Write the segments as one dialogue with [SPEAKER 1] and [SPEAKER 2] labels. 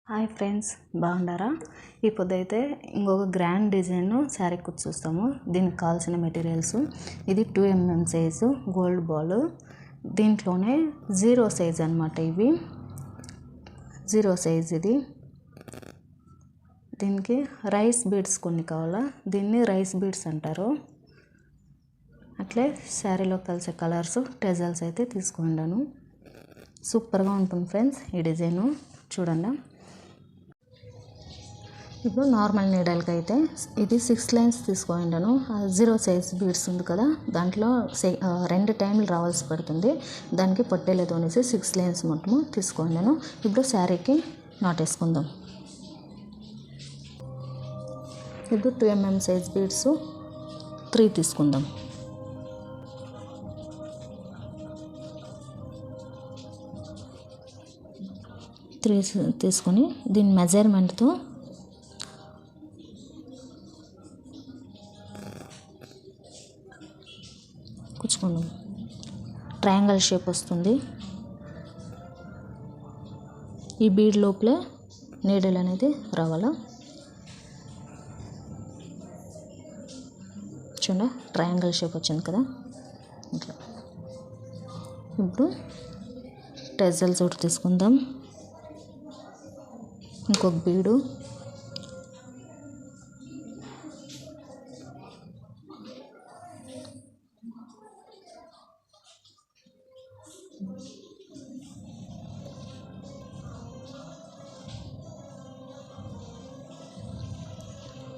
[SPEAKER 1] Hi friends, బాగున్నారా? ఈ పొద్దుైతే ఇంకొక గ్రాండ్ డిజైన్ శారీ కుర్చీ చూస్తాము. దీనికి కావాల్సిన మెటీరియల్స్ ఇది 2mm సైజు గోల్డ్ బాల్. దీంట్లోనే 0 సైజ్ అన్నమాట. ఇవి 0 సైజ్. ఇది దీనికి రైస్ బీడ్స్ కొన్ని కావాలా. దీన్ని రైస్ బీడ్స్ అంటారు. అట్లే శారీలో కలిసే కలర్స్ టెజల్స్ అయితే తీసుకున్నాను. సూపర్గా ఉంటుంది ఫ్రెండ్స్ ఈ డిజైను. చూడండి. ఇప్పుడు నార్మల్ నీడల్కి అయితే ఇది 6 లైన్స్ తీసుకున్నాను. 0 సైజ్ బీడ్స్ ఉంది కదా, దాంట్లో 2 టైంలు రావాల్సి పడుతుంది. దానికి పట్టేలేదు అనేసి 6 లైన్స్ మొత్తము తీసుకున్నాను. ఇప్పుడు శారీకి నాటేసుకుందాం. ఇప్పుడు 2mm సైజ్ బీడ్స్ 3 తీసుకుందాం. తీసుకొని దీని మెజర్మెంట్తో కుచ్చుకుందాం. ట్రయాంగిల్ షేప్ వస్తుంది. ఈ బీడ్ లోపలే నీడిల్ అనేది రావాలా. చూడండి, ట్రయాంగిల్ షేప్ వచ్చింది కదా ఇట్లా. ఇప్పుడు టెజల్స్ ఒకటి తీసుకుందాం. ఇంకొక బీడు,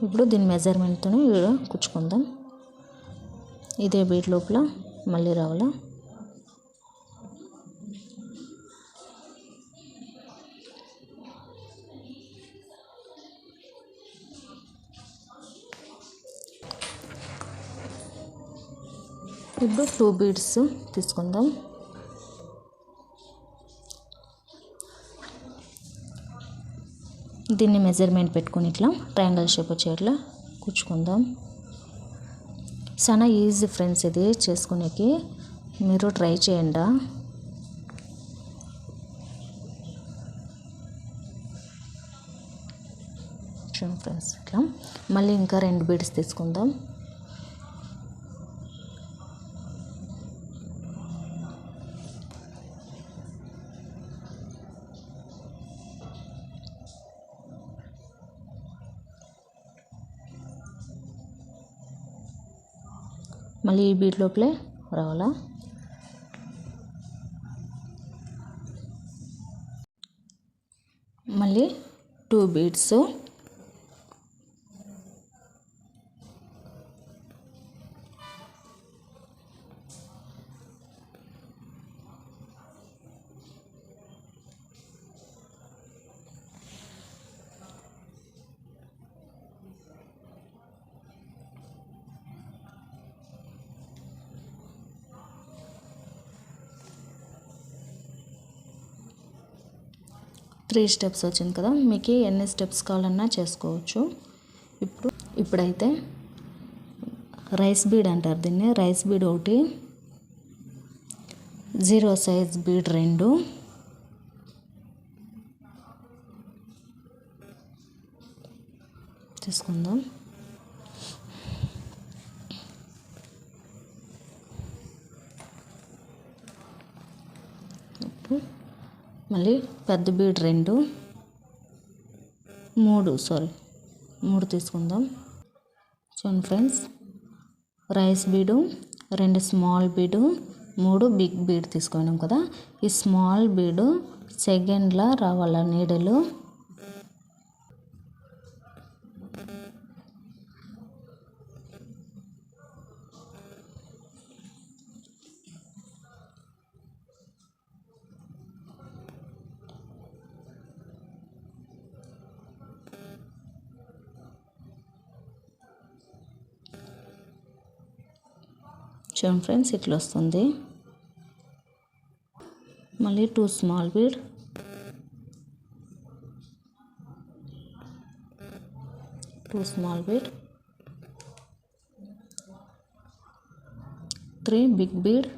[SPEAKER 1] ఇప్పుడు దీని మెజర్మెంట్తో కుచ్చుకుందాం. ఇదే బీడ్ లోపల మళ్ళీ రావాలా. ఇప్పుడు 2 బీడ్స్ తీసుకుందాం. దీన్ని మెజర్మెంట్ పెట్టుకొని ఇట్లా ట్రయాంగిల్ షేప్ వచ్చేట్లా కుచ్చుకుందాం. చాలా ఈజీ ఫ్రెండ్స్, ఇది చేసుకునేకి మీరు ట్రై చేయండి. చూడండి ఫ్రెండ్స్, ఇట్లా మళ్ళీ ఇంకా 2 బీడ్స్ తీసుకుందాం. మళ్ళీ ఈ బీడ్ లోపలే రావాలా. మళ్ళీ 2 బీడ్స్, త్రీ స్టెప్స్ వచ్చింది కదా. మీకు ఎన్ని స్టెప్స్ కావాలన్నా చేసుకోవచ్చు. ఇప్పుడైతే రైస్ బీడ్ అంటారు దీన్ని. రైస్ బీడ్ ఒకటి, 0 సైజ్ బీడ్ 2, తీసుకుందాం. మళ్ళీ పెద్ద బీడ్ 2, 3 తీసుకుందాం. చూడండి ఫ్రెండ్స్, రైస్ బీడు, 2 స్మాల్ బీడు, 3 బిగ్ బీడ్ తీసుకున్నాం కదా. ఈ స్మాల్ బీడు సెకండ్లా రావాల నీడలు. చూడండి ఫ్రెండ్స్, ఇట్లా వస్తుంది. మళ్ళీ 2 small bead, 2 small bead, 3 big bead,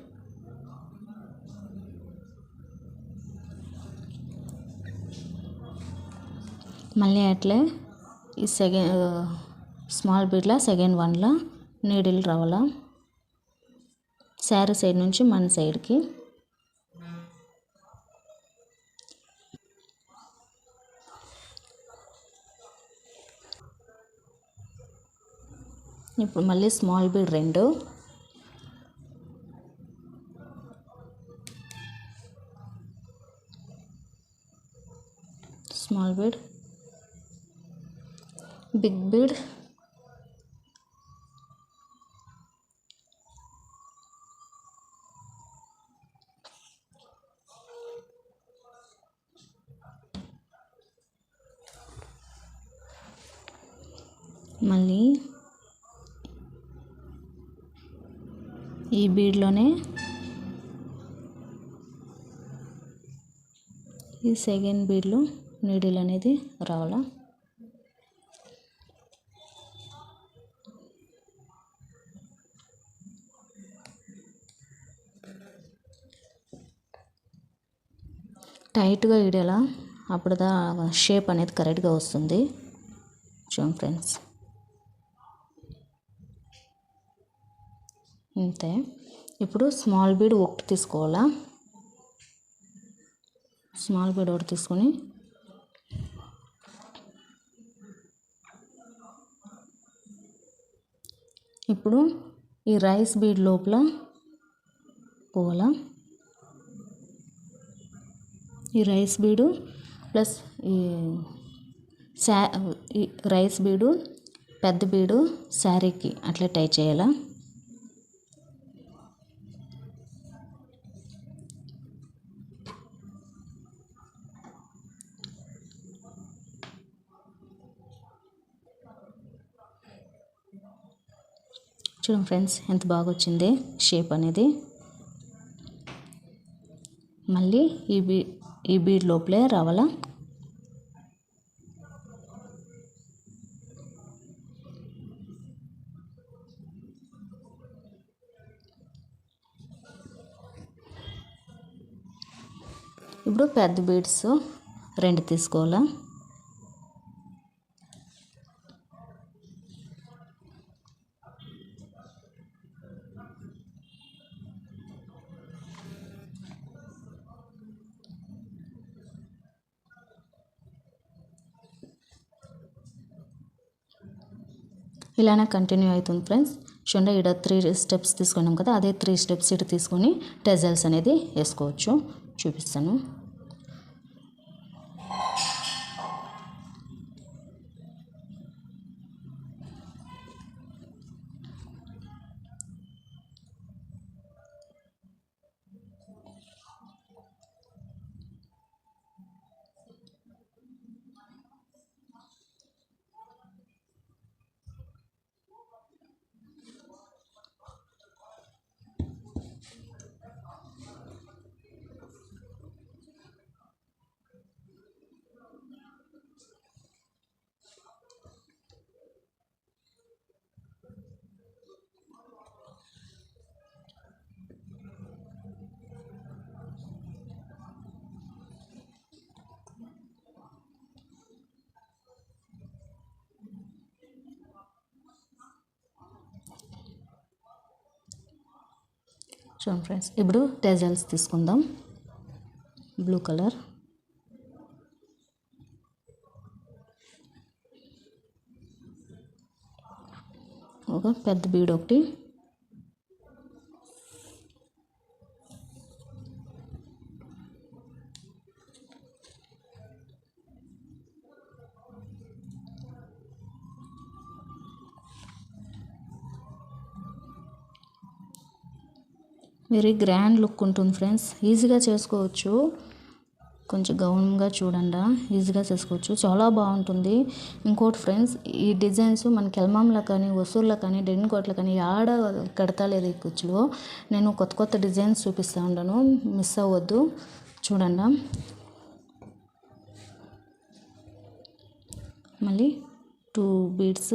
[SPEAKER 1] మళ్ళీ అట్లే ఈ స్మాల్ బీడ్లా సెకండ్ వన్లా నీడిల్ రావాలా శారీ సైడ్ నుంచి మన సైడ్కి. ఇప్పుడు మళ్ళీ small bead 2, small bead, big bead, మళ్ళీ ఈ బీడ్లోనే ఈ సెకండ్ బీడ్లో నీడిల్ అనేది రావాలా. టైట్గా ఇడేలా, అప్పుడు షేప్ అనేది కరెక్ట్గా వస్తుంది. చూడండి ఫ్రెండ్స్, అంతే. ఇప్పుడు స్మాల్ బీడ్ 1 తీసుకోవాలా. స్మాల్ బీడ్ 1 తీసుకొని ఇప్పుడు ఈ రైస్ బీడ్ లోపల పోవాలా. ఈ రైస్ బీడు ప్లస్ ఈ రైస్ బీడు పెద్ద బీడు శారీకి అట్లా టై చేయాలా. చూడండి ఫ్రెండ్స్, ఎంత బాగా వచ్చింది షేప్ అనేది. మళ్ళీ ఈ బీడ్ లోపలే రావాలా. ఇప్పుడు పెద్ద బీడ్స్ 2 తీసుకోవాలా. ఇలానే కంటిన్యూ అవుతుంది ఫ్రెండ్స్. చూడండి, ఇక్కడ 3 స్టెప్స్ తీసుకున్నాం కదా, అదే 3 స్టెప్స్ ఇటు తీసుకొని టెజల్స్ అనేది వేసుకోవచ్చు. చూపిస్తాను. చూడండి ఫ్రెండ్స్, ఇప్పుడు టెజల్స్ తీసుకుందాం. బ్లూ కలర్, ఒక పెద్ద బీడ్ ఒకటి, వెరీ గ్రాండ్ లుక్ ఉంటుంది ఫ్రెండ్స్. ఈజీగా చేసుకోవచ్చు. కొంచెం గౌన్గా చూడండి, ఈజీగా చేసుకోవచ్చు, చాలా బాగుంటుంది. ఇంకోటి ఫ్రెండ్స్, ఈ డిజైన్స్ మనకి ఎల్మాంలో కానీ వసూర్లో కానీ డెన్కోట్లో కానీ ఆడ కడతా లేదు ఈ కుచ్చులో. నేను కొత్త కొత్త డిజైన్స్ చూపిస్తూ ఉంటాను, మిస్ అవ్వద్దు. చూడండి, మళ్ళీ 2 బీడ్స్,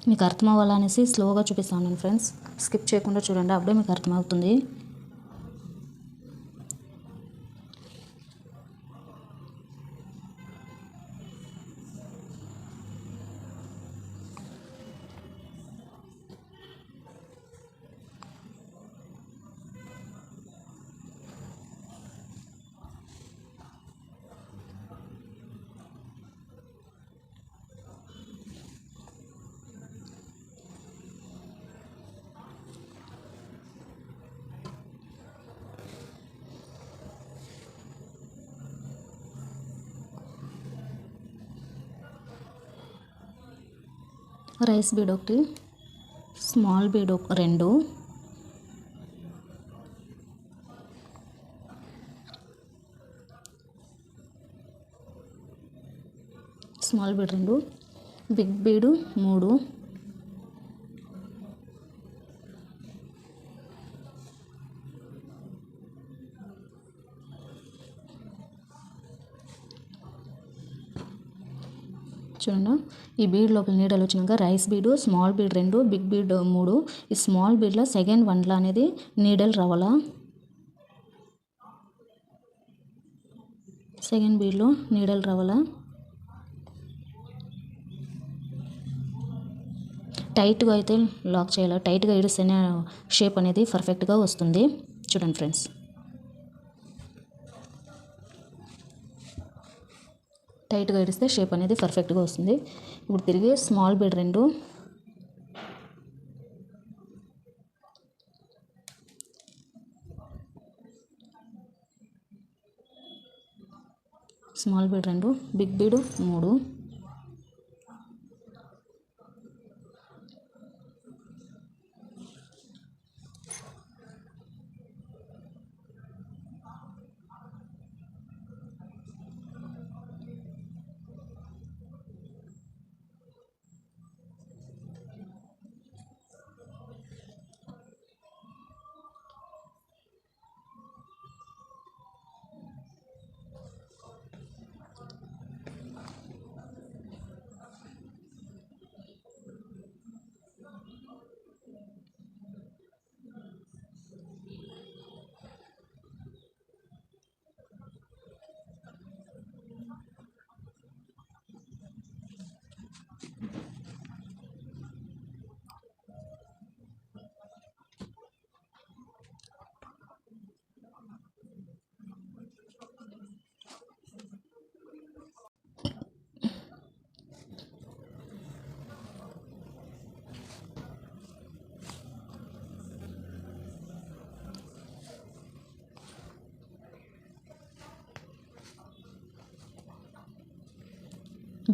[SPEAKER 1] మీకు అర్థం అవ్వాలనేసి స్లోగా చూపిస్తాను నేను ఫ్రెండ్స్, స్కిప్ చేయకుండా చూడండి, అప్పుడే మీకు అర్థమవుతుంది. రైస్ బీడ్ ఒకటి, small bead 2, small bead 2, big bead 3, చూడండి. ఈ బీడ్ లోపల నీడలు వచ్చినాక రైస్ బీడు, స్మాల్ బీడ్ 2, బిగ్ బీడ్ 3. ఈ స్మాల్ బీడ్లో సెకండ్ వన్లో అనేది నీడలు రావాలా. సెకండ్ బీడ్లో నీడలు రావాలా. టైట్గా అయితే లాక్ చేయాలి, టైట్గా ఇడిస్తేనే షేప్ అనేది పర్ఫెక్ట్గా వస్తుంది. చూడండి ఫ్రెండ్స్, టైట్గా ఇడిస్తే షేప్ అనేది పర్ఫెక్ట్గా వస్తుంది. ఇప్పుడు తిరిగి small bead 2, small bead 2, big bead 3,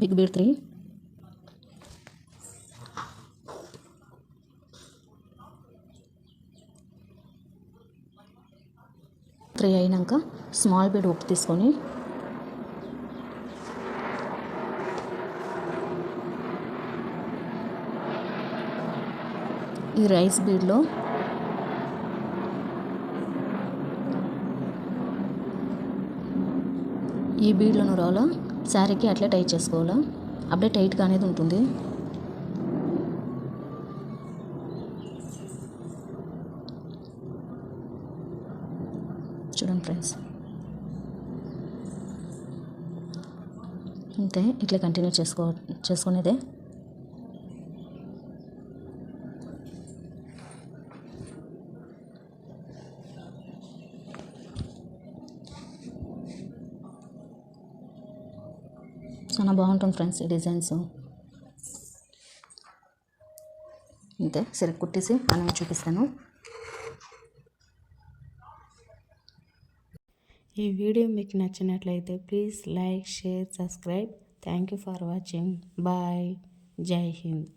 [SPEAKER 1] big bead 3, అయినాక స్మాల్ బీడ్ 1 తీసుకొని ఈ రైస్ బీడ్లో ఈ బీడ్లను రావాలా, శారీకి అట్లే టైట్ చేసుకోవాలా, అప్పుడే టైట్గా అనేది ఉంటుంది. చూడండి ఫ్రెండ్స్, అంతే, ఇట్లా కంటిన్యూ చేసుకునేదే. చాలా బాగుంటుంది ఫ్రెండ్స్ ఈ డిజైన్స్. అంతే, సరే కుట్టేసి అని చూపిస్తాను.
[SPEAKER 2] ఈ వీడియో మీకు నచ్చినట్లయితే please like, share, subscribe. Thank you for watching. Bye. జై హింద్.